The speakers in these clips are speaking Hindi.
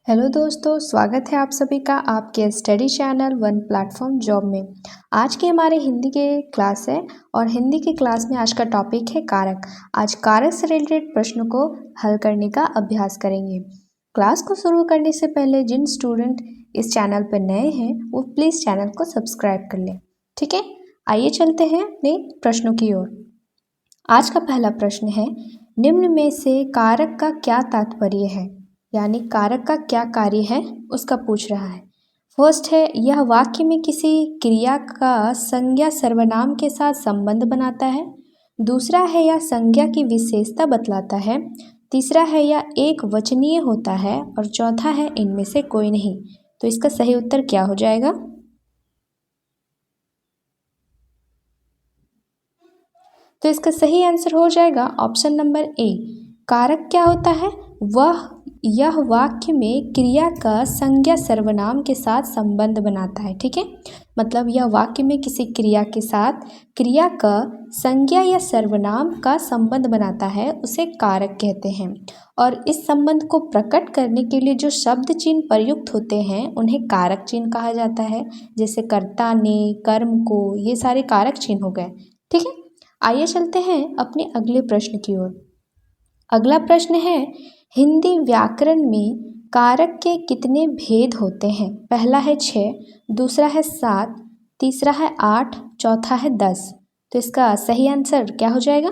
हेलो दोस्तों, स्वागत है आप सभी का आपके study channel one platform job में। आज की हमारे हिंदी के क्लास है और हिंदी की क्लास में आज का टॉपिक है कारक। आज कारक से रिलेटेड प्रश्नों को हल करने का अभ्यास करेंगे। क्लास को शुरू करने से पहले जिन स्टूडेंट इस चैनल पर नए हैं वो प्लीज़ चैनल को सब्सक्राइब कर लें। ठीक है, आइए चलते हैं अपने प्रश्नों की ओर। आज का पहला प्रश्न है, निम्न में से कारक का क्या तात्पर्य है, यानी कारक का क्या कार्य है उसका पूछ रहा है। फर्स्ट है, यह वाक्य में किसी क्रिया का संज्ञा सर्वनाम के साथ संबंध बनाता है। दूसरा है, यह संज्ञा की विशेषता बतलाता है। तीसरा है, यह एक वचनीय होता है। और चौथा है, इनमें से कोई नहीं। तो इसका सही उत्तर क्या हो जाएगा? तो इसका सही आंसर हो जाएगा ऑप्शन नंबर ए। कारक क्या होता है? यह वाक्य में क्रिया का संज्ञा सर्वनाम के साथ संबंध बनाता है। ठीक है, मतलब यह वाक्य में किसी क्रिया के साथ क्रिया का संज्ञा या सर्वनाम का संबंध बनाता है, उसे कारक कहते हैं। और इस संबंध को प्रकट करने के लिए जो शब्द चिन्ह प्रयुक्त होते हैं उन्हें कारक चिन्ह कहा जाता है। जैसे कर्ता ने, कर्म को, ये सारे कारक चिन्ह हो गए। ठीक है, आइए चलते हैं अपने अगले प्रश्न की ओर। अगला प्रश्न है, हिंदी व्याकरण में कारक के कितने भेद होते हैं? पहला है 6, दूसरा है 7, तीसरा है 8, चौथा है 10। तो इसका सही आंसर क्या हो जाएगा?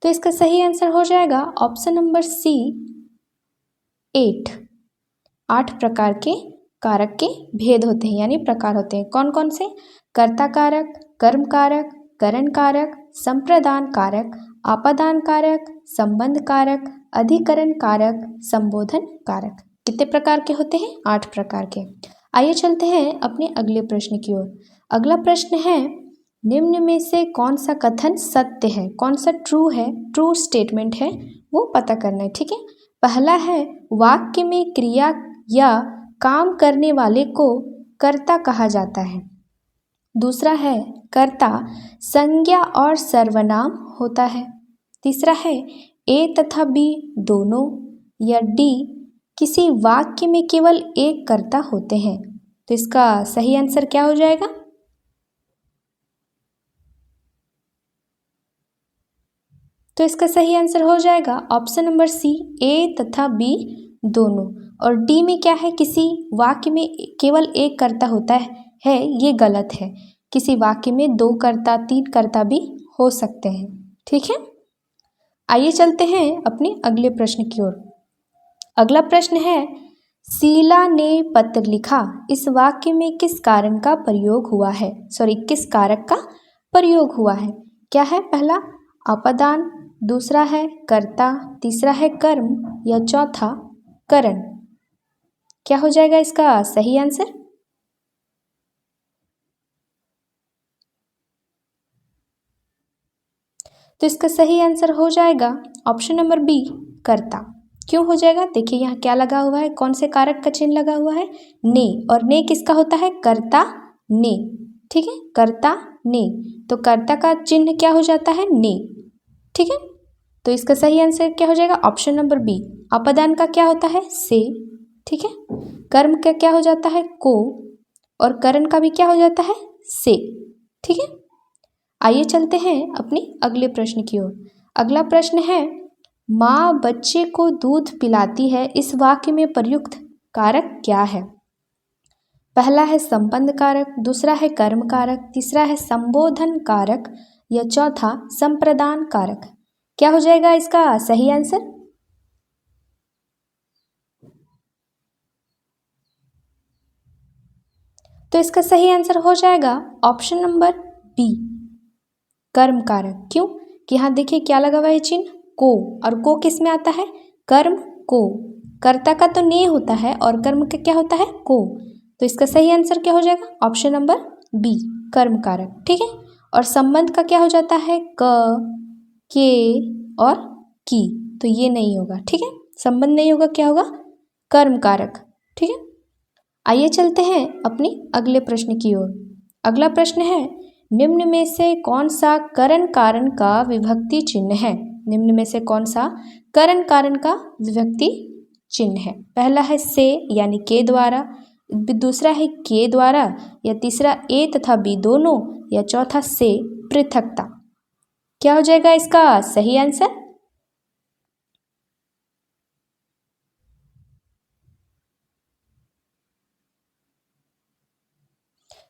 तो इसका सही आंसर हो जाएगा ऑप्शन नंबर सी, 8। 8 प्रकार के कारक के भेद होते हैं, यानी प्रकार होते हैं। कौन कौन से? कर्ता कारक, कर्म कारक, करण कारक, संप्रदान कारक, आपादान कारक, संबंध कारक, अधिकरण कारक, संबोधन कारक। कितने प्रकार के होते हैं? 8 प्रकार के। आइए चलते हैं अपने अगले प्रश्न की ओर। अगला प्रश्न है, निम्न में से कौन सा कथन सत्य है, कौन सा ट्रू है, ट्रू स्टेटमेंट है, वो पता करना है। ठीक है, पहला है, वाक्य में क्रिया या काम करने वाले को कर्ता कहा जाता है। दूसरा है, कर्ता संज्ञा और सर्वनाम होता है। तीसरा है, ए तथा बी दोनों। या डी, किसी वाक्य में केवल एक कर्ता होते हैं। तो इसका सही आंसर क्या हो जाएगा? तो इसका सही आंसर हो जाएगा ऑप्शन नंबर सी, ए तथा बी दोनों। और डी में क्या है? किसी वाक्य में केवल एक कर्ता होता है, ये गलत है। किसी वाक्य में 2 कर्ता, 3 कर्ता भी हो सकते हैं। ठीक है, आइए चलते हैं अपने अगले प्रश्न की ओर। अगला प्रश्न है, शीला ने पत्र लिखा, इस वाक्य में किस कारण का प्रयोग हुआ है? किस कारक का प्रयोग हुआ है? क्या है? पहला आपादान, दूसरा है कर्ता, तीसरा है कर्म, या चौथा करण। क्या हो जाएगा इसका सही आंसर? तो इसका सही आंसर हो जाएगा ऑप्शन नंबर बी, कर्ता। क्यों हो जाएगा? देखिए यहाँ क्या लगा हुआ है, कौन से कारक का चिन्ह लगा हुआ है? ने। और ने किसका होता है? कर्ता ने। ठीक है, कर्ता ने, तो कर्ता का चिन्ह क्या हो जाता है? ने। ठीक है, तो इसका सही आंसर क्या हो जाएगा? Option number B. अपादान का क्या होता है? से। ठीक है, कर्म का क्या हो जाता है? को। और करण का भी क्या हो जाता है? से। ठीक है, आइए चलते हैं अपने अगले प्रश्न की ओर। अगला प्रश्न है, माँ बच्चे को दूध पिलाती है, इस वाक्य में प्रयुक्त कारक क्या है? पहला है संबंध कारक, दूसरा है कर्म कारक, तीसरा है संबोधन कारक, या चौथा संप्रदान कारक। क्या हो जाएगा इसका सही आंसर? तो इसका सही आंसर हो जाएगा ऑप्शन नंबर बी, कर्म कारक। क्यों? कि यहाँ देखिए क्या लगा हुआ है चिन्ह? को। और को किस में आता है? कर्म को। कर्ता का तो ने होता है और कर्म का क्या होता है? को। तो इसका सही आंसर क्या हो जाएगा? ऑप्शन नंबर बी, कर्म कारक। ठीक है, और संबंध का क्या हो जाता है? क, के और की। तो ये नहीं होगा। ठीक है, संबंध नहीं होगा, क्या होगा? कर्म कारक। ठीक है, आइए चलते हैं अपने अगले प्रश्न की ओर। अगला प्रश्न है, निम्न में से कौन सा करण कारण का विभक्ति चिन्ह है? निम्न में से कौन सा करण कारण का विभक्ति चिन्ह है? पहला है से यानी के द्वारा, दूसरा है के द्वारा, या तीसरा ए तथा बी दोनों, या चौथा से पृथकता। क्या हो जाएगा इसका सही आंसर?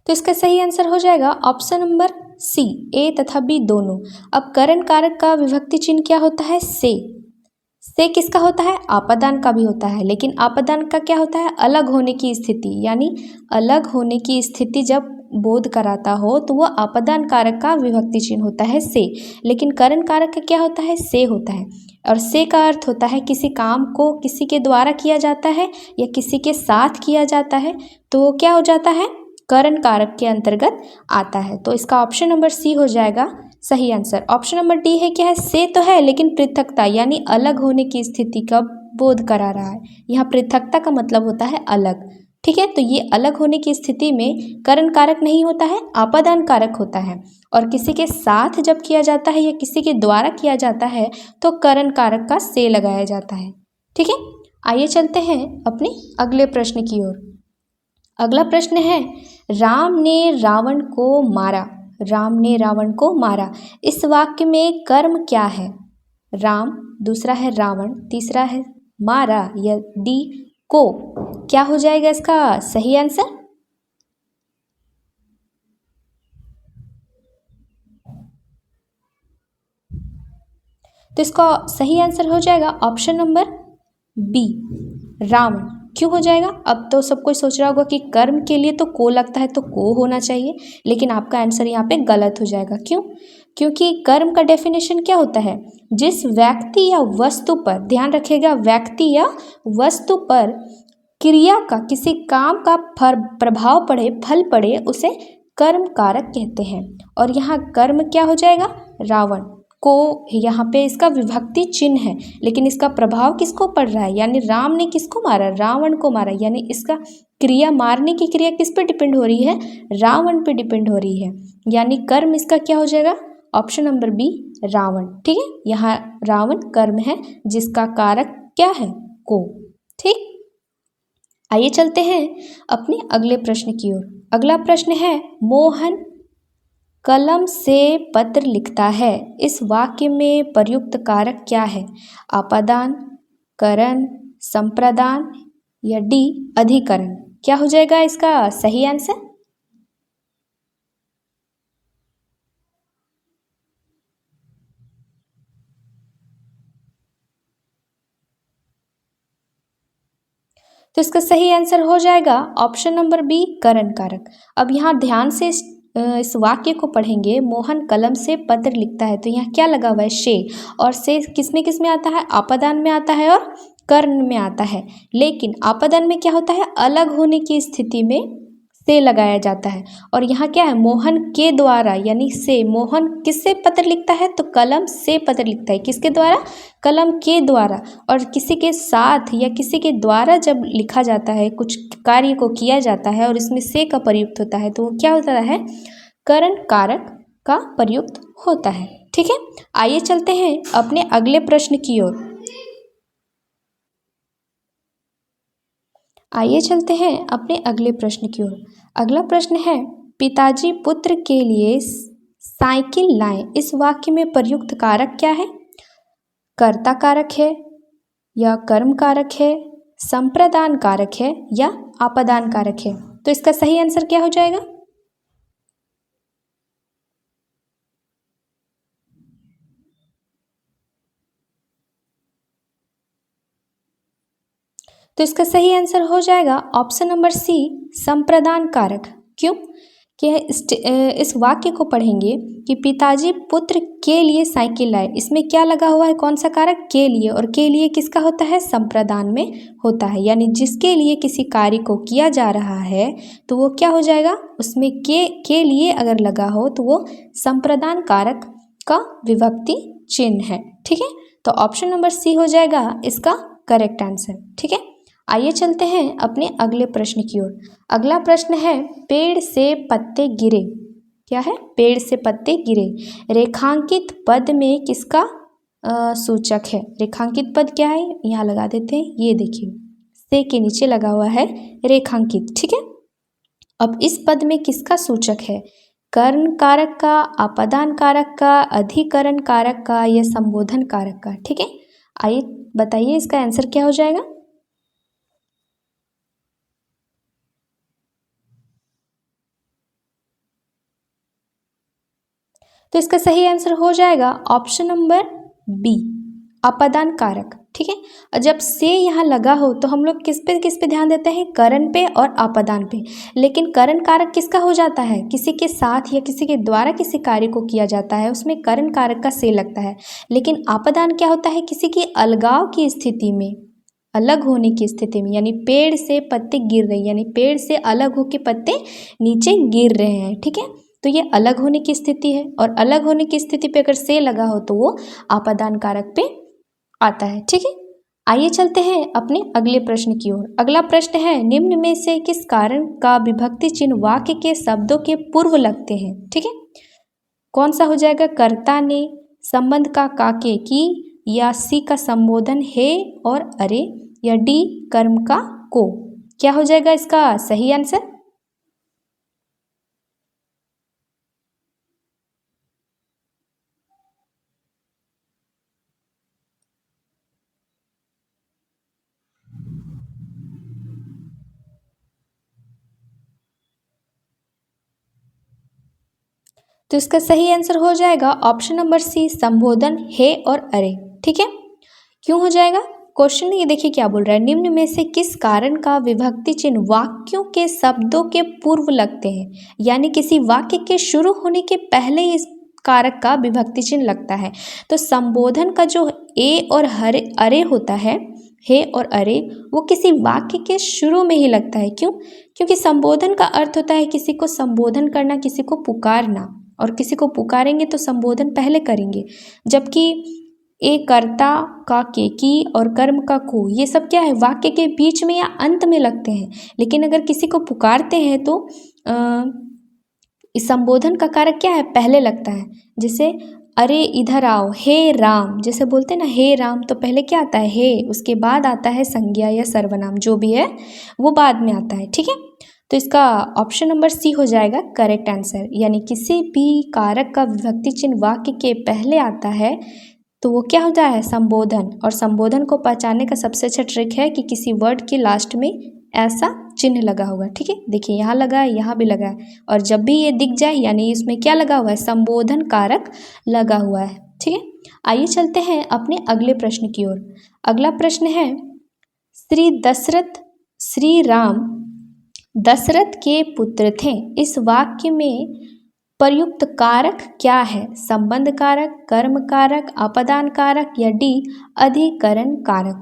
तो इसका सही आंसर हो जाएगा ऑप्शन नंबर सी, ए तथा बी दोनों। अब करण कारक का विभक्ति चिन्ह क्या होता है? से किसका होता है? आपादान का भी होता है, लेकिन आपादान का क्या होता है? अलग होने की स्थिति, यानी अलग होने की स्थिति जब बोध कराता हो तो वह आपादान कारक का विभक्ति चिन्ह होता है से। लेकिन करण कारक का क्या होता है? से होता है। और से का अर्थ होता है किसी काम को किसी के द्वारा किया जाता है या किसी के साथ किया जाता है, तो वो क्या हो जाता है? करण कारक के अंतर्गत आता है। तो इसका ऑप्शन नंबर सी हो जाएगा सही आंसर। ऑप्शन नंबर डी है क्या है? से तो है लेकिन पृथकता यानी अलग होने की स्थिति का बोध करा रहा है। यहाँ पृथकता का मतलब होता है अलग। ठीक है, तो ये अलग होने की स्थिति में करण कारक नहीं होता है, आपादान कारक होता है। और किसी के साथ जब किया जाता है या किसी के द्वारा किया जाता है तो करण कारक का से लगाया जाता है। ठीक है, आइए चलते हैं अपने अगले प्रश्न की ओर। अगला प्रश्न है, राम ने रावण को मारा। राम ने रावण को मारा, इस वाक्य में कर्म क्या है? राम, दूसरा है रावण, तीसरा है मारा, या डी को। क्या हो जाएगा इसका सही आंसर? तो इसका सही आंसर हो जाएगा ऑप्शन नंबर बी, रावण। क्यों हो जाएगा? अब तो सब कोई सोच रहा होगा कि कर्म के लिए तो को लगता है तो को होना चाहिए, लेकिन आपका आंसर यहाँ पे गलत हो जाएगा। क्यों? क्योंकि कर्म का डेफिनेशन क्या होता है? जिस व्यक्ति या वस्तु पर, ध्यान रखिएगा, व्यक्ति या वस्तु पर क्रिया का, किसी काम का प्रभाव पड़े, फल पड़े, उसे कर्म कारक कहते हैं। और यहाँ कर्म क्या हो जाएगा? रावण को, यहाँ पे इसका विभक्ति चिन्ह है, लेकिन इसका प्रभाव किसको पड़ रहा है? यानी राम ने किसको मारा? रावण को मारा। यानी इसका क्रिया, मारने की क्रिया किस पे डिपेंड हो रही है? रावण पे डिपेंड हो रही है। यानी कर्म इसका क्या हो जाएगा? Option number B, Ravan. ठीक है, यहाँ रावण कर्म है जिसका कारक क्या है? को। ठीक, आइए चलते हैं अपने अगले प्रश्न की ओर। अगला प्रश्न है, मोहन कलम से पत्र लिखता है, इस वाक्य में प्रयुक्त कारक क्या है? आपादान, करण, संप्रदान, या डी अधिकरण। क्या हो जाएगा इसका सही आंसर? तो इसका सही आंसर हो जाएगा ऑप्शन नंबर बी, करण कारक। अब यहाँ ध्यान से इस वाक्य को पढ़ेंगे, मोहन कलम से पत्र लिखता है, तो यहाँ क्या लगा हुआ है? से। और से किस में आता है? आपादान में आता है और कर्ण में आता है। लेकिन आपादान में क्या होता है? अलग होने की स्थिति में से लगाया जाता है। और यहाँ क्या है? मोहन के द्वारा, यानी से। मोहन किससे पत्र लिखता है? तो कलम से पत्र लिखता है। किसके द्वारा? कलम के द्वारा। और किसी के साथ या किसी के द्वारा जब लिखा जाता है, कुछ कार्य को किया जाता है और इसमें से का प्रयुक्त होता है, तो वो क्या होता है? करण कारक का प्रयुक्त होता है। ठीक है, आइए चलते हैं अपने अगले प्रश्न की ओर। आइए चलते हैं अपने अगले प्रश्न की ओर। अगला प्रश्न है, पिताजी पुत्र के लिए साइकिल लाएं, इस वाक्य में प्रयुक्त कारक क्या है? कर्ता कारक है, या कर्म कारक है, संप्रदान कारक है, या आपादान कारक है? तो इसका सही आंसर क्या हो जाएगा? तो इसका सही आंसर हो जाएगा ऑप्शन नंबर सी, संप्रदान कारक। क्यों? कि इस वाक्य को पढ़ेंगे कि पिताजी पुत्र के लिए साइकिल लाए, इसमें क्या लगा हुआ है? कौन सा कारक? के लिए। और के लिए किसका होता है? संप्रदान में होता है। यानी जिसके लिए किसी कार्य को किया जा रहा है तो वो क्या हो जाएगा? उसमें के लिए अगर लगा हो तो वो संप्रदान कारक का विभक्ति चिन्ह है। ठीक है, तो ऑप्शन नंबर सी हो जाएगा इसका करेक्ट आंसर। ठीक है, आइए चलते हैं अपने अगले प्रश्न की ओर। अगला प्रश्न है, पेड़ से पत्ते गिरे। क्या है? पेड़ से पत्ते गिरे, रेखांकित पद में किसका सूचक है। रेखांकित पद क्या है, यहाँ लगा देते हैं, ये देखिए से के नीचे लगा हुआ है रेखांकित, ठीक है। अब इस पद में किसका सूचक है, कर्ण कारक का, अपादान कारक का, अधिकरण कारक का या संबोधन कारक का, ठीक है। आइए बताइए इसका आंसर क्या हो जाएगा। तो इसका सही आंसर हो जाएगा ऑप्शन नंबर बी, अपादान कारक, ठीक है। और जब से यहाँ लगा हो तो हम लोग किस पे ध्यान देते हैं, करण पे और अपादान पे। लेकिन करण कारक किसका हो जाता है, किसी के साथ या किसी के द्वारा किसी कार्य को किया जाता है, उसमें करण कारक का से लगता है। लेकिन अपादान क्या होता है, किसी की अलगाव की स्थिति में, अलग होने की स्थिति में, यानी पेड़ से पत्ते गिर रहे हैं, यानी पेड़ से अलग होकर पत्ते नीचे गिर रहे हैं, ठीक है। तो ये अलग होने की स्थिति है, और अलग होने की स्थिति पे अगर से लगा हो तो वो अपादान कारक पे आता है, ठीक है। आइए चलते हैं अपने अगले प्रश्न की ओर। अगला प्रश्न है, निम्न में से किस कारण का विभक्ति चिन्ह वाक्य के शब्दों के पूर्व लगते हैं, ठीक है। कौन सा हो जाएगा, कर्ता ने, संबंध का काके की, या सी का संबोधन है और अरे, या डी कर्म का को। क्या हो जाएगा इसका सही आंसर। तो इसका सही आंसर हो जाएगा ऑप्शन नंबर सी, संबोधन है और अरे, ठीक है। क्यों हो जाएगा, क्वेश्चन ये देखिए क्या बोल रहा है, निम्न में से किस कारण का विभक्ति चिन्ह वाक्यों के शब्दों के पूर्व लगते हैं, यानी किसी वाक्य के शुरू होने के पहले इस कारक का विभक्ति चिन्ह लगता है। तो संबोधन का जो ए और हरे अरे होता है और अरे, वो किसी वाक्य के शुरू में ही लगता है। क्यों, क्योंकि संबोधन का अर्थ होता है किसी को संबोधन करना, किसी को पुकारना, और किसी को पुकारेंगे तो संबोधन पहले करेंगे। जबकि ए कर्ता का के की और कर्म का को, ये सब क्या है, वाक्य के बीच में या अंत में लगते हैं। लेकिन अगर किसी को पुकारते हैं तो इस संबोधन का कारक क्या है, पहले लगता है। जैसे अरे इधर आओ, हे राम, जैसे बोलते हैं ना हे राम, तो पहले क्या आता है हे, उसके बाद आता है संज्ञा या सर्वनाम, जो भी है वो बाद में आता है, ठीक है। तो इसका ऑप्शन नंबर सी हो जाएगा करेक्ट आंसर, यानी किसी भी कारक का विभक्ति चिन्ह वाक्य के पहले आता है तो वो क्या होता है, संबोधन। और संबोधन को पहचानने का सबसे अच्छा ट्रिक है कि किसी वर्ड के लास्ट में ऐसा चिन्ह लगा होगा, ठीक है। देखिए यहाँ लगा है, यहाँ भी लगा है, और जब भी ये दिख जाए यानी इसमें क्या लगा हुआ है, संबोधन कारक लगा हुआ है, ठीक है। आइए चलते हैं अपने अगले प्रश्न की ओर। अगला प्रश्न है, श्री राम दशरथ के पुत्र थे, इस वाक्य में प्रयुक्त कारक क्या है, संबंध कारक, कर्म कारक, अपदान कारक या डी अधिकरण कारक।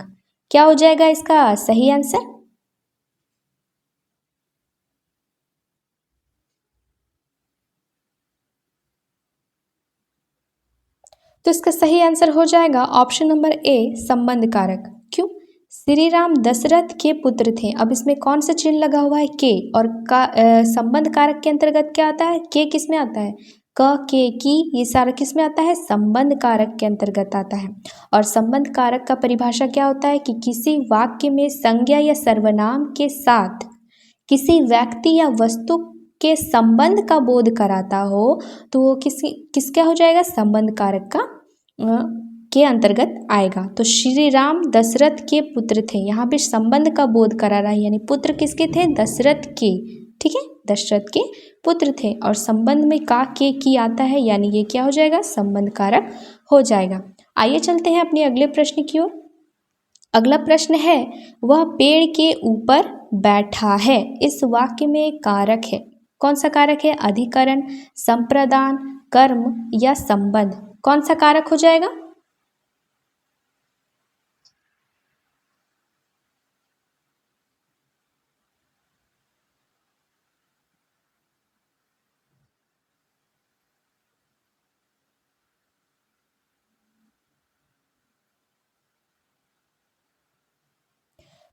क्या हो जाएगा इसका सही आंसर। तो इसका सही आंसर हो जाएगा ऑप्शन नंबर ए, संबंध कारक। क्यों, श्री राम दशरथ के पुत्र थे। अब इसमें कौन सा चिन्ह लगा हुआ है, के, और संबंध कारक के अंतर्गत क्या आता है, के किस में आता है, क के की, ये सारा किस में आता है, संबंध कारक के अंतर्गत आता है। और संबंध कारक का परिभाषा क्या होता है कि किसी वाक्य में संज्ञा या सर्वनाम के साथ किसी व्यक्ति या वस्तु के संबंध का बोध कराता हो तो वो किसका हो जाएगा, संबंध कारक का के अंतर्गत आएगा। तो श्री राम दशरथ के पुत्र थे, यहाँ पे संबंध का बोध करा रहा है, यानी पुत्र किसके थे, दशरथ के, ठीक है, दशरथ के पुत्र थे। और संबंध में का के की आता है, यानी ये क्या हो जाएगा, संबंध कारक हो जाएगा। आइए चलते हैं अपने अगले प्रश्न की ओर। अगला प्रश्न है, वह पेड़ के ऊपर बैठा है, इस वाक्य में कारक है, कौन सा कारक है, अधिकरण, संप्रदान, कर्म या संबंध। कौन सा कारक हो जाएगा।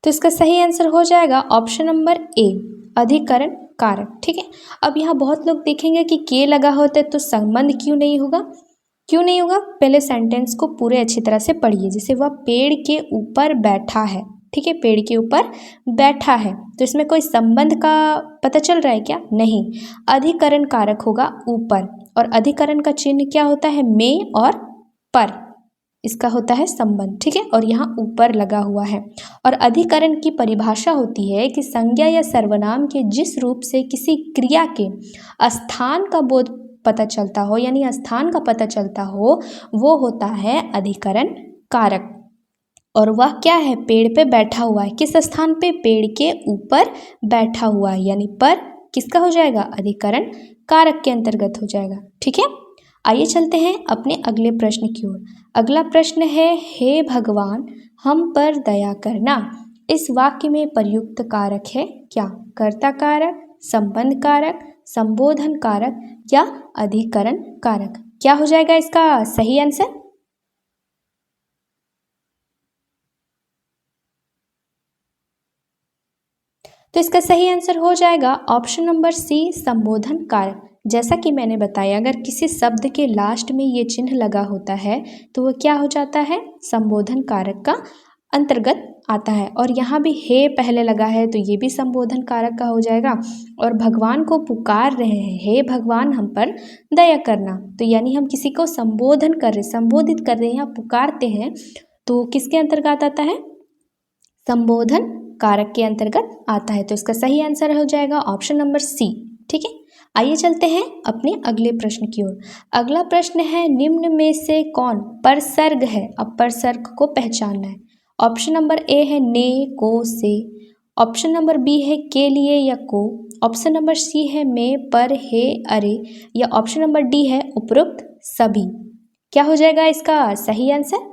तो इसका सही आंसर हो जाएगा ऑप्शन नंबर ए, अधिकरण कारक, ठीक है। अब यहाँ बहुत लोग देखेंगे कि के लगा होता है तो संबंध क्यों नहीं होगा, क्यों नहीं होगा? पहले सेंटेंस को पूरे अच्छी तरह से पढ़िए। जैसे वह पेड़ के ऊपर बैठा है, ठीक है, पेड़ के ऊपर बैठा है, तो इसमें कोई संबंध का पता चल रहा है क्या? नहीं। अधिकरण कारक होगा ऊपर, और अधिकरण का चिन्ह क्या होता है? में और पर, इसका होता है संबंध, ठीक है, और यहाँ ऊपर लगा हुआ है। और अधिकरण की परिभाषा होती है कि संज्ञा या सर्वनाम के जिस रूप से किसी क्रिया के स्थान का बोध पता चलता हो, यानी स्थान का पता चलता हो, वो होता है अधिकरण कारक। और वह क्या है? पेड़ पे बैठा हुआ है। किस स्थान पे? पेड़ के ऊपर बैठा हुआ है, यानी पर किसका हो जाएगा? अधिकरण कारक के अंतर्गत हो जाएगा, ठीक है। आइए चलते हैं अपने अगले प्रश्न की ओर। अगला प्रश्न है, हे भगवान हम पर दया करना। इस वाक्य में प्रयुक्त कारक है क्या? कर्ता कारक, संबंध कारक, संबोधन कारक या अधिकरण कारक? क्या हो जाएगा इसका सही आंसर? तो इसका सही आंसर हो जाएगा ऑप्शन नंबर सी, संबोधन कारक। जैसा कि मैंने बताया, अगर किसी शब्द के लास्ट में ये चिन्ह लगा होता है तो वह क्या हो जाता है? संबोधन कारक का अंतर्गत आता है। और यहाँ भी हे पहले लगा है तो ये भी संबोधन कारक का हो जाएगा। और भगवान को पुकार रहे हैं, हे भगवान हम पर दया करना, तो यानी हम किसी को संबोधन कर रहे, संबोधित कर रहे हैं या पुकारते हैं, तो किसके अंतर्गत आता है? संबोधन कारक के अंतर्गत आता है। तो इसका सही आंसर हो जाएगा ऑप्शन नंबर सी, ठीक है। आइए चलते हैं अपने अगले प्रश्न की ओर। अगला प्रश्न है, निम्न में से कौन परसर्ग है? अब परसर्ग को पहचानना है। ऑप्शन नंबर ए है ने, को, से। ऑप्शन नंबर बी है के लिए या को। ऑप्शन नंबर सी है में, पर, हे, अरे, या ऑप्शन नंबर डी है उपरोक्त सभी। क्या हो जाएगा इसका सही आंसर?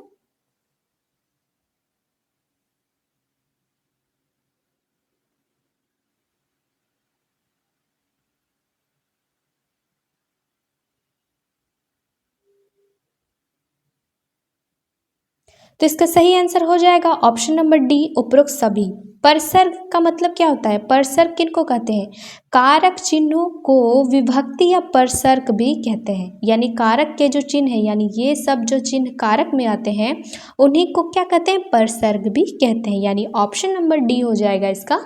तो इसका सही आंसर हो जाएगा ऑप्शन नंबर डी, उपरोक्त सभी। परसर्ग का मतलब क्या होता है? परसर्ग किनको कहते हैं? कारक चिन्हों को विभक्ति या परसर्ग भी कहते हैं। यानी कारक के जो चिन्ह है, यानी ये सब जो चिन्ह कारक में आते हैं उन्हीं को क्या कहते हैं? परसर्ग भी कहते हैं। यानी ऑप्शन नंबर डी हो जाएगा इसका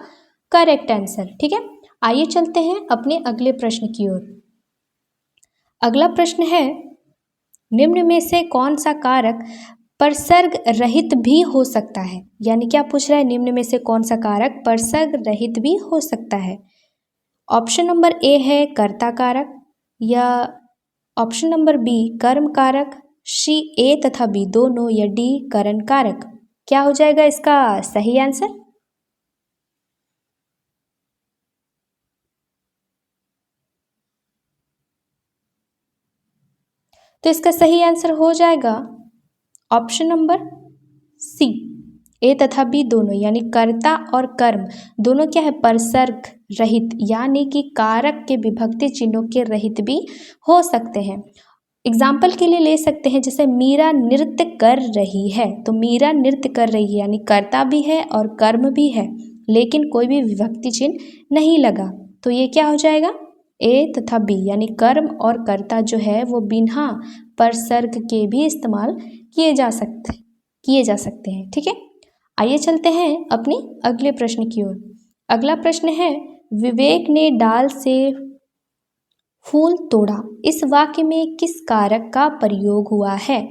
करेक्ट आंसर, ठीक है। आइए चलते हैं अपने अगले प्रश्न की ओर। अगला प्रश्न है, निम्न में से कौन सा कारक परसर्ग रहित भी हो सकता है? यानी क्या पूछ रहा है? निम्न में से कौन सा कारक परसर्ग रहित भी हो सकता है? ऑप्शन नंबर ए है कर्ता कारक, या ऑप्शन नंबर बी कर्म कारक, सी ए तथा बी दोनों, या डी करण कारक। क्या हो जाएगा इसका सही आंसर? तो इसका सही आंसर हो जाएगा ऑप्शन नंबर सी, ए तथा बी दोनों, यानी कर्ता और कर्म दोनों क्या है? परसर्ग रहित, यानी कि कारक के विभक्ति चिन्हों के रहित भी हो सकते हैं। एग्जाम्पल के लिए ले सकते हैं, जैसे मीरा नृत्य कर रही है, तो मीरा नृत्य कर रही है यानी कर्ता भी है और कर्म भी है, लेकिन कोई भी विभक्ति चिन्ह नहीं लगा, तो ये क्या हो जाएगा? ए तथा बी, यानी कर्म और कर्ता जो है वो बिना परसर्ग के भी इस्तेमाल किए जा सकते हैं, ठीक है। आइए चलते हैं अपने अगले प्रश्न की ओर। अगला प्रश्न है, विवेक ने डाल से फूल तोड़ा। इस वाक्य में किस कारक का प्रयोग हुआ है?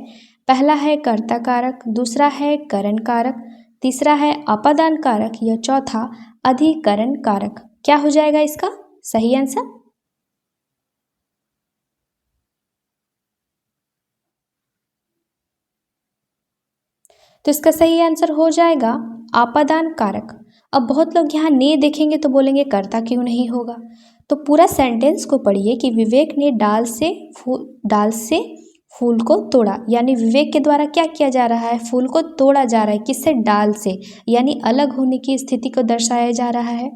पहला है कर्ता कारक, दूसरा है करण कारक, तीसरा है अपादान कारक, या चौथा अधिकरण कारक। क्या हो जाएगा इसका सही आंसर? तो इसका सही आंसर हो जाएगा आपादान कारक। अब बहुत लोग यहाँ ने देखेंगे तो बोलेंगे कर्ता क्यों नहीं होगा, तो पूरा सेंटेंस को पढ़िए कि विवेक ने डाल से फूल को तोड़ा, यानी विवेक के द्वारा क्या किया जा रहा है? फूल को तोड़ा जा रहा है। किससे? डाल से, यानी अलग होने की स्थिति को दर्शाया जा रहा है।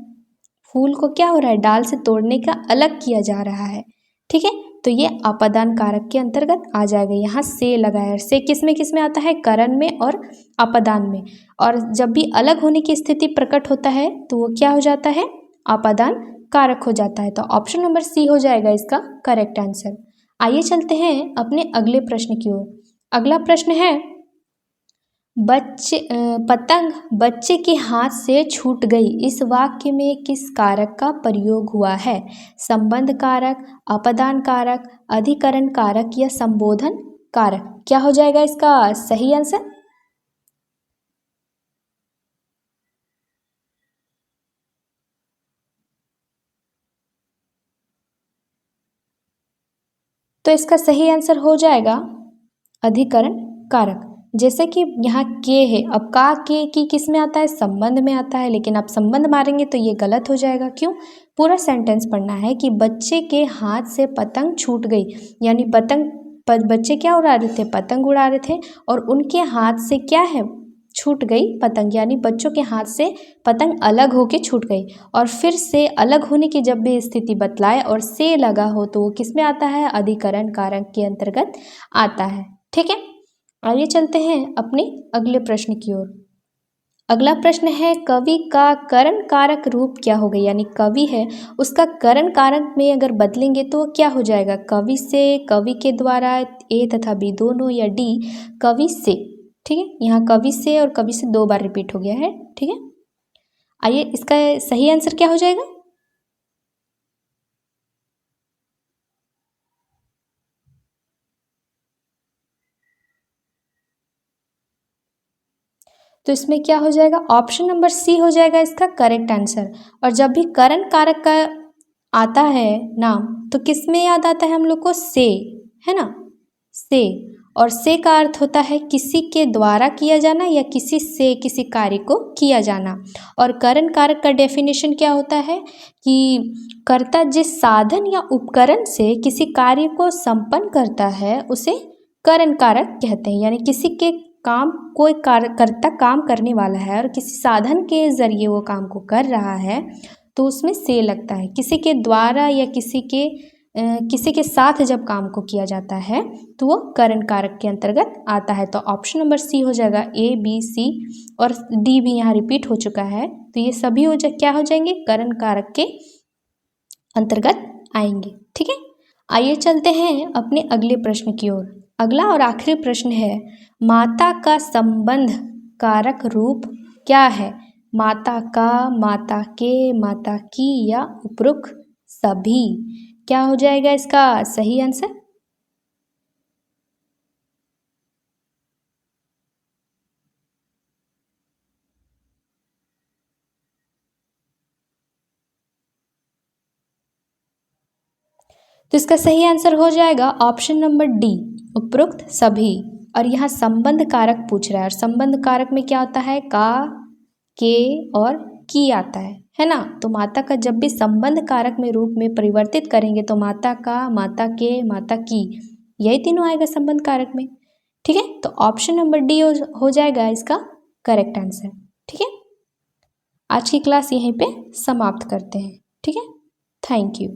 फूल को क्या हो रहा है? डाल से तोड़ने का अलग किया जा रहा है, ठीक है। तो ये अपादान कारक के अंतर्गत आ जाएगा। यहाँ से लगाया, से किस में आता है? करण में और अपादान में। और जब भी अलग होने की स्थिति प्रकट होता है तो वो क्या हो जाता है? अपादान कारक हो जाता है। तो ऑप्शन नंबर सी हो जाएगा इसका करेक्ट आंसर। आइए चलते हैं अपने अगले प्रश्न की ओर। अगला प्रश्न है पतंग बच्चे के हाथ से छूट गई, इस वाक्य में किस कारक का प्रयोग हुआ है? संबंध कारक, अपदान कारक, अधिकरण कारक या संबोधन कारक? क्या हो जाएगा इसका सही आंसर? तो इसका सही आंसर हो जाएगा अधिकरण कारक। जैसे कि यहाँ के है, अब का के की किस में आता है? संबंध में आता है, लेकिन आप संबंध मारेंगे तो ये गलत हो जाएगा। क्यों? पूरा सेंटेंस पढ़ना है कि बच्चे के हाथ से पतंग छूट गई, यानी बच्चे क्या उड़ा रहे थे? पतंग उड़ा रहे थे, और उनके हाथ से क्या है? छूट गई पतंग, यानी बच्चों के हाथ से पतंग अलग होके छूट गई। और फिर से अलग होने की जब भी स्थिति बतलाए और से लगा हो तो वो किस में आता है? अधिकरण कारक के अंतर्गत आता है। ठीक है, आइए चलते हैं अपने अगले प्रश्न की ओर। अगला प्रश्न है कवि का करण कारक रूप क्या होगा? यानी कवि है, उसका करण कारक में अगर बदलेंगे तो क्या हो जाएगा? कवि से, कवि के द्वारा, ए तथा बी दोनों, या डी कवि से। ठीक है, यहाँ कवि से और कवि से 2 बार रिपीट हो गया है। ठीक है, आइए इसका सही आंसर क्या हो जाएगा? तो इसमें क्या हो जाएगा? ऑप्शन नंबर सी हो जाएगा इसका करेक्ट आंसर। और जब भी करण कारक का आता है नाम तो किस में याद आता है हम लोग को? से, है ना? से। और से का अर्थ होता है किसी के द्वारा किया जाना या किसी से किसी कार्य को किया जाना। और करण कारक का डेफिनेशन क्या होता है कि कर्ता जिस साधन या उपकरण से किसी कार्य को संपन्न करता है उसे करण कारक कहते हैं। यानी किसी के काम, कोई कर्ता काम करने वाला है और किसी साधन के जरिए वो काम को कर रहा है तो उसमें से लगता है। किसी के द्वारा या किसी के साथ जब काम को किया जाता है तो वो करण कारक के अंतर्गत आता है। तो ऑप्शन नंबर सी हो जाएगा। ए, बी, सी और डी भी यहाँ रिपीट हो चुका है, तो ये सभी क्या हो जाएंगे? करण कारक के अंतर्गत आएंगे। ठीक है, आइए चलते हैं अपने अगले प्रश्न की ओर। अगला और आखिरी प्रश्न है माता का संबंध कारक रूप क्या है? माता का, माता के, माता की या उपरोक्त सभी? क्या हो जाएगा इसका सही आंसर? तो इसका सही आंसर हो जाएगा ऑप्शन नंबर डी, उपरोक्त सभी। और यहाँ संबंध कारक पूछ रहा है, और संबंध कारक में क्या होता है? का, के और की आता है ना? तो माता का जब भी संबंध कारक में रूप में परिवर्तित करेंगे तो माता का, माता के, माता की, यही तीनों आएगा संबंध कारक में। ठीक है, तो ऑप्शन नंबर डी हो जाएगा इसका करेक्ट आंसर। ठीक है, आज की क्लास यहीं पे समाप्त करते हैं। ठीक है, थैंक यू।